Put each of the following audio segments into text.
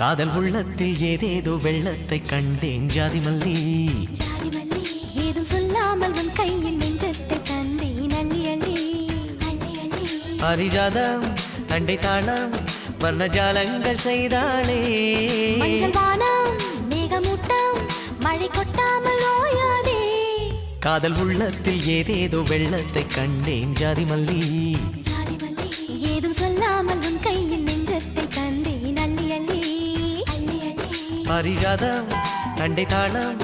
காதல் உள்ளத்தில் ஏதேதோ வெள்ளத்தை கண்டேன் ஜாதி மல்லி ஏதும் சொல்லாமல் உன் கையில் நெஞ்சத்தை தந்தேன் அள்ளி அள்ளி பாரிஜாதம் அண்டை தாளம் வர்ணஜாலங்கள் செய்தாளே மஞ்சள் வானம் மேகமூட்டம் மழை கொட்டாமல் ஓயாதே காதல் உள்ளத்தில் ஏதேதோ வெள்ளத்தை கண்டேன் ஜாதி மல்லி ஏதும் சொல்லாமல் உன் கையில் நெஞ்சத்தை தந்தேன் அள்ளி அள்ளி பாரிஜாதம் அண்டை தாளம்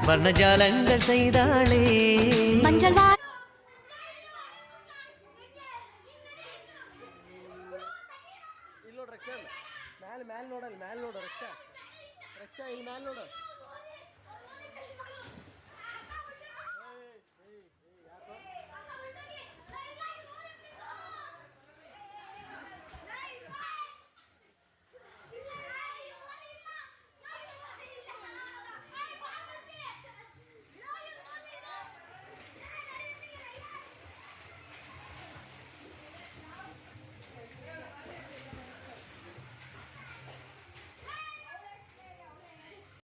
வர்ணஜாலங்கள் செய்தாளே மஞ்சள் ಮ್ಯಾಲ್ ನೋಡಲ್ಲ ಮ್ಯಾಲ್ ನೋಡು ರಕ್ಷಾ ರಕ್ಷಾ ಇಲ್ಲಿ ಮ್ಯಾಲ್ ನೋಡು